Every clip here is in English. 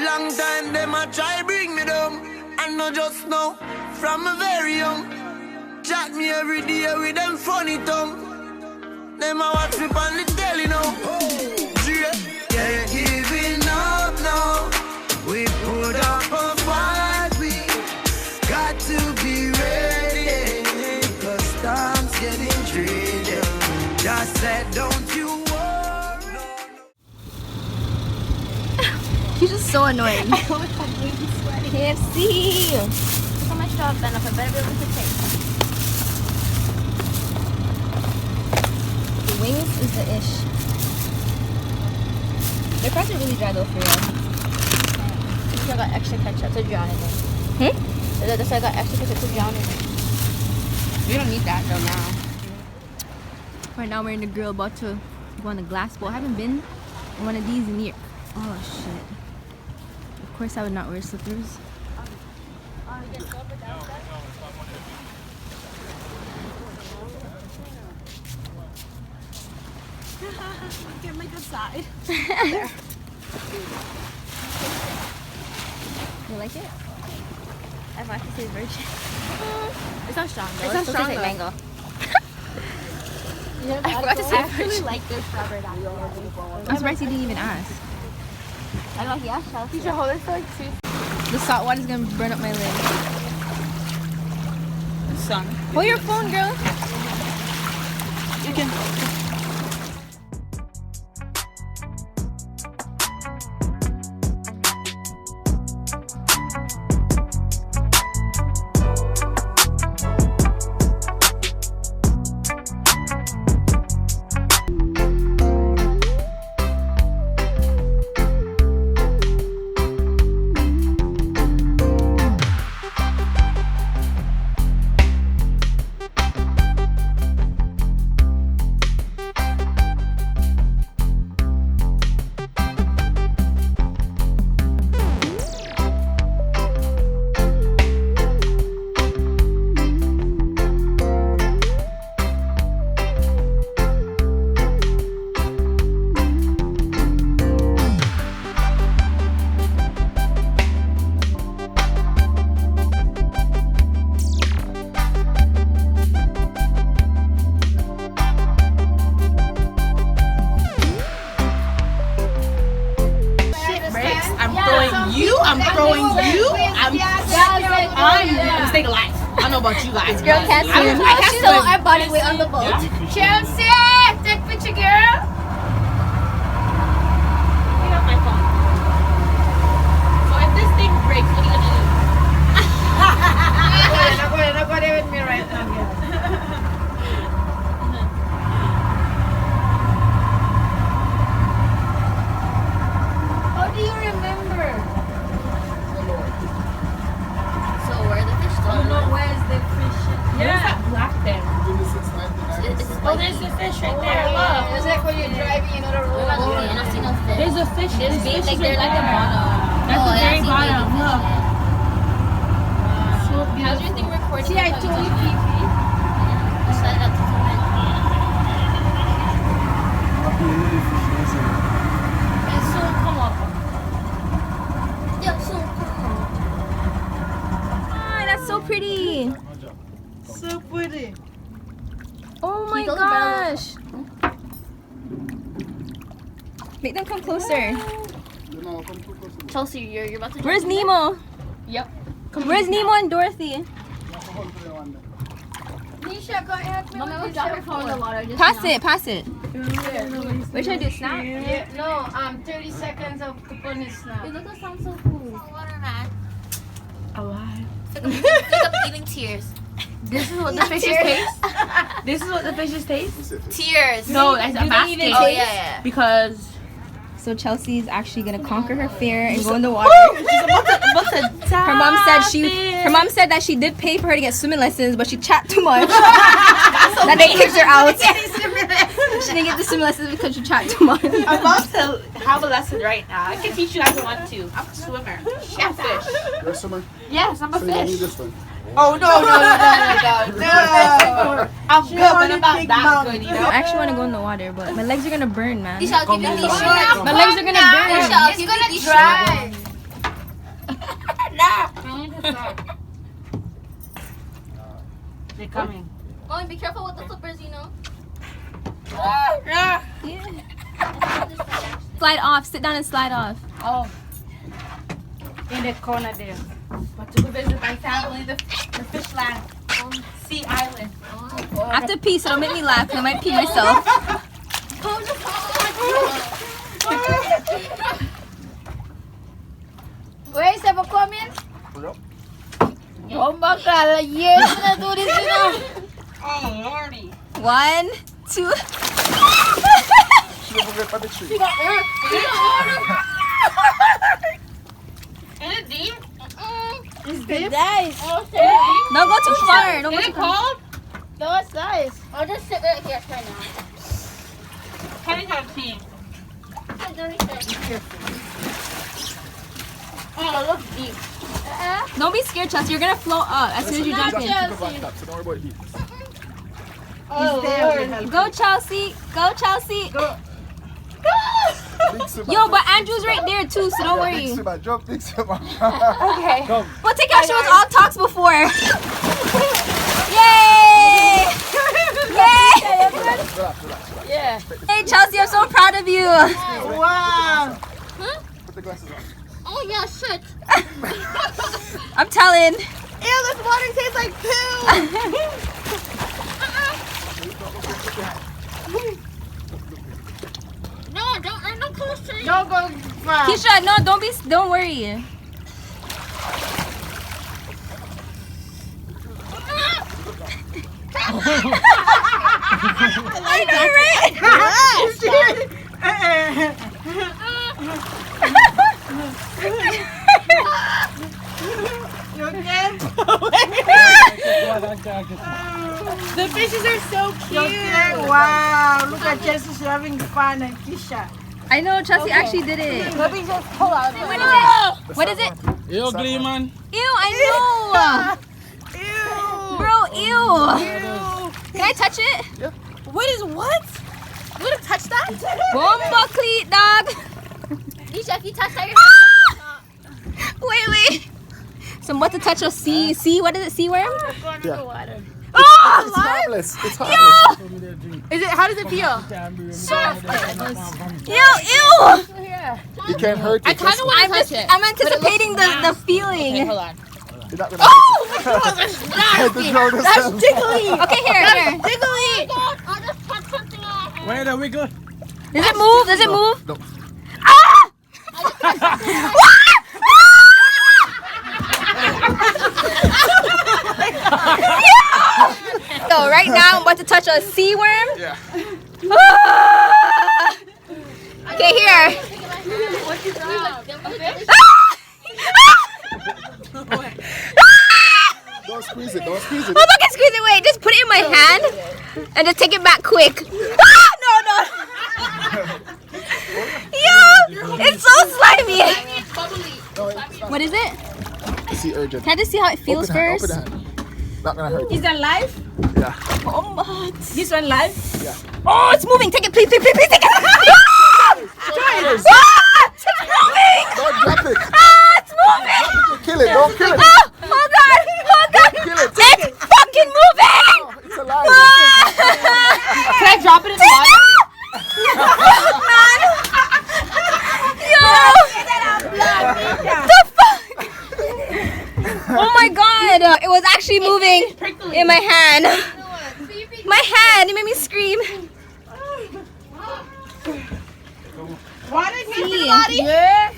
Long time them a try bring me down. I know just now, from a very young. Chat me every day with them funny tongue. Them a watch me on the telly now. Yeah, giving up now. We put up a fight. We got to be ready. Cause time's getting tricky. Just said, don't you worry. She's just so annoying. KFC. Look how much job done up. I better be able to take. The wings is the ish. Their fries are really dry though for real. I got extra ketchup to drown in it. That's why I got extra ketchup to drown in it. We don't need that though now. Right now we're in the grill about to go on the glass boat. I haven't been in one of these in years. Oh shit. Of course I would not wear slippers. Get my good side. There. You like it? I want to say virgin. It's not strong though. It's not strong like though. mango. I forgot to say I actually virgin. like this flavored apple. I'm surprised he didn't even ask. I know he asked Chelsea. You should hold it for like 2 The salt water is gonna burn up my lid. Sun. Hold your phone, girl. You can. I'm throwing you. I'm staying alive. I don't know about you guys. Girl can't swim. I can show our body weight on the boat. Chelsea, take picture, girl. Get off my phone. So if this thing breaks, what are you gonna do? Not go there with me right now, girl. How do you remember? So where the fish I don't know where's the fish. Where's that black thing? Oh, there's the fish right there. Look. It's like when you're driving, you know the road. I don't see no fish. There's a fish. There's Big, fish like they're right like a there. mono. That's the very bottom. Look. So How's your thing recording? See, I told you, Pee. Slide it up to comment. It's so come up. Yeah, so Ah, that's so pretty. So pretty. Oh my you go to gosh. Make them come closer. Chelsea, you're about to. Where's Nemo? Yep. Where's Nemo and Dorothy? Nisha, go help me Mama, with drop this your phone in the water. Just Pass now. it, pass it. What should I do? Snap? Yeah, no, 30 seconds of coupon is now. It looks sound so cool. Water, man. Alive. It's like I'm eating tears. This is what the fishes taste? This is what the fishes taste? Tears. No, that's a basket. Oh yeah. Because So Chelsea is actually gonna conquer her fear and go in the water. she's about to Her mom said that she did pay for her to get swimming lessons, but she chat too much. That they kicked her out. She didn't get the swimming lessons because she chat too much. I'm about to have a lesson right now. I can teach you guys one too. I'm a swimmer. I'm a fish. You're a swimmer? Yes, I'm a So you don't need fish. this one. Oh no. I'm good, but I'm not that good, you know? I actually want to go in the water, but my legs are gonna burn, man. Nisha, I'll give you these shorts. My legs are gonna burn. Nisha, I'll give you these shorts. They're coming. Oh, be careful with the flippers, you know. Yeah. Slide off. Sit down and slide off. Oh. In the corner there. But to go visit my family, the fish land. Sea Island. I have to pee, so don't make me laugh. I might pee myself. Where is ever coming? Oh my God, years to do this, you know. Oh, Lordy. 1, 2. Is it deep? It's deep. Nice. Don't go too far. Don't go Is too it far. cold? No, it's nice. I'll just sit right here for now. Penny got tea. Oh, it looks deep. Don't be scared, Chelsea. You're gonna float up as soon as you jump in. Oh, Lord. Go, Chelsea. Go, Chelsea. Yo, but Andrew's right there too, so don't worry. Okay. We'll take our shoes all talks before. Yay! Yay! Yeah. Hey, Chelsea, I'm so proud of you. Wow. Put the glasses on. Oh yeah, shit. I'm telling. Ew, this water tastes like poo. No, I'm not close to you. Don't go far. Keisha, no, don't worry. I know, You okay? The fishes are so cute. Wow, look at Jesus having fun and Keisha. I know, Chelsea actually did it. Let me just pull out. What is it? You ugly, man. Ew, I know. Ew. Bro, ew. Can I touch it? What is what? You wanna touch that? Bomba cleat, dog. Nisha, if you touch that, Wait. So I'm about to touch a sea. What is it? Sea worm? you're going water. Oh, It's harmless. It's harmless. Is it? How does it feel? Ew. It can't hurt you. I kind of want to touch it. I'm anticipating the feeling. Okay, hold on. You're not gonna That's Tickly. Okay, here. Tickly. I'll just touch something off. Wait a wiggle. Does it move? Does it move? No. Ah! So right now I'm about to touch a sea worm. Yeah. Ah! Okay, here. Don't squeeze it. Don't squeeze it. I'm not gonna squeeze it. Wait, just put it in my hand and just take it back quick. Ah, no. Yo, it's so slimy. No, it's not. What is it? See urgent. Can I just see how it feels Open hand, first? open hand. Not gonna hurt you. Is that live? Yeah. Oh, my. This one live? Yeah. Oh, it's moving. Take it, please, take it. Ah! Yes. Ah! It's moving. Don't drop it. Ah, it's moving. Kill it. Don't kill it. Oh God. Kill it. It's fucking moving. Oh, it's alive. Can I drop it in the water? Man. Yo. The fuck? Oh my God. It was actually moving in my hand. My hand. It made me scream. Water See. Yeah.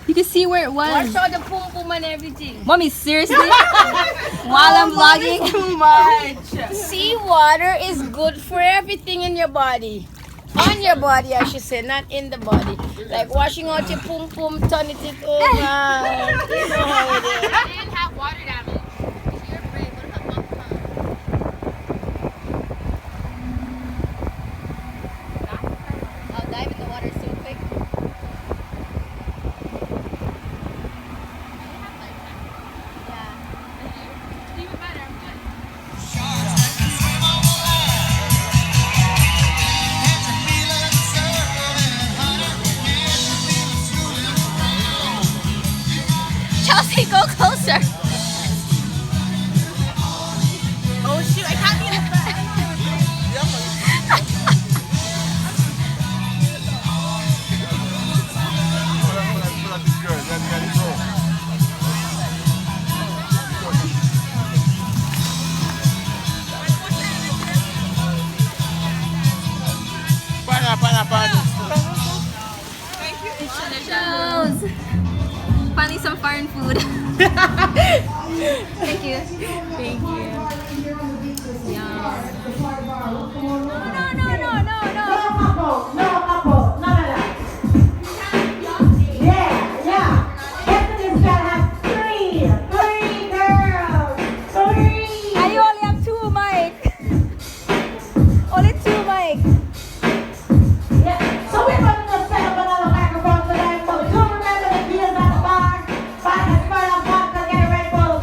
You can see where it was. Show the pum pum and everything. Mommy, seriously? While I'm vlogging? Too much. Seawater is good for everything in your body. On your body, I should say, not in the body. Like washing out your pum pum, turn it over. You know how it is. And have water damage. I'll dive in the water so quick. Chelsea, go closer. shoot. I can't be in the front. Shows. Finally some foreign food. Thank you. Thank you. Yeah. No. No couple, none of that. Yeah. Destiny's gotta have three girls. Three. And you only have 2, Mike. Only 2, Mike. Yeah. So we're going to set up another microphone for them. So do remember the deals at the bar. Buy a square of vodka, get a Red Bull.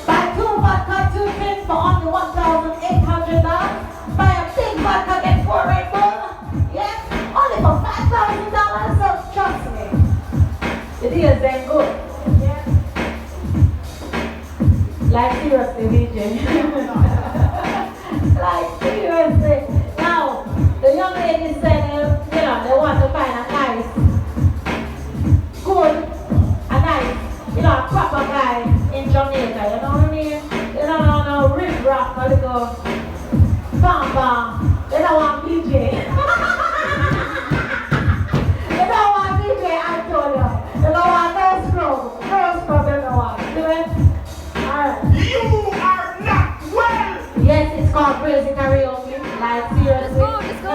Buy 2 vodka, 2 things for only $1,800. Buy a big vodka, get 4 Red Bull. Yes, only for $5,000. So trust me, the deal's then good. Yeah. Like seriously, DJ. Like seriously. Now, the young lady said, they want to find a nice, good, a proper guy in Jamaica. You know what I mean? They don't want no rip rap, a little bam bam. They don't want DJ. They don't want DJ, I told you. They don't want no scrub. No scrub, they don't want. See it? Alright. You are not well. Yes, it's called crazy karaoke. Like seriously. Let's go.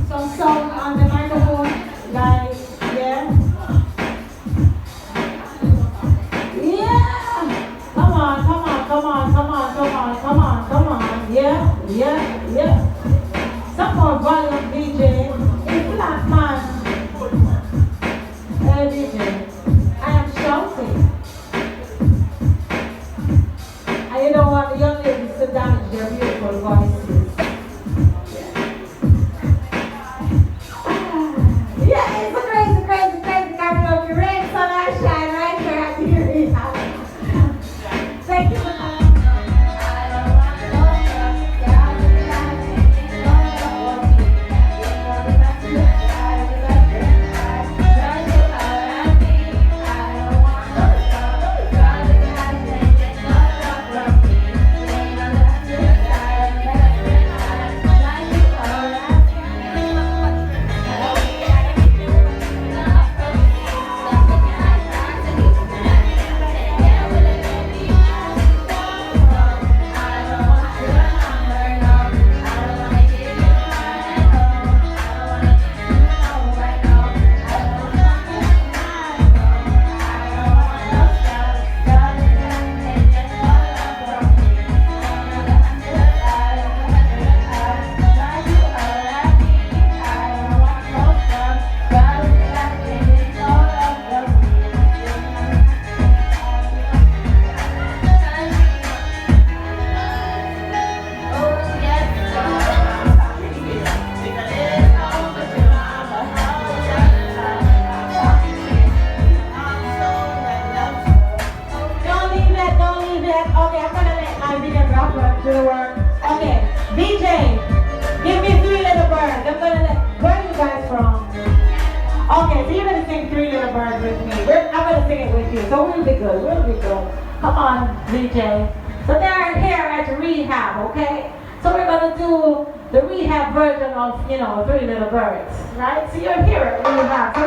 Some song on the microphone. Like, yeah. Yeah. Come on. Yeah. Some more volume, DJ. It's flat, man. Hey, DJ. I am shouting. And you don't want the young ladies to damage their beautiful voices. Yeah, it's a crazy karaoke. Rain, sun, or shine right here at the arena. Thank you. Okay, DJ, give me 3 little birds. Where are you guys from? Okay, so you're gonna sing 3 little birds with me. I'm gonna sing it with you, so we'll be good. Come on, DJ. So they're here at Rehab, okay? So we're gonna do the Rehab version of, 3 little birds, right? So you're here at Rehab. So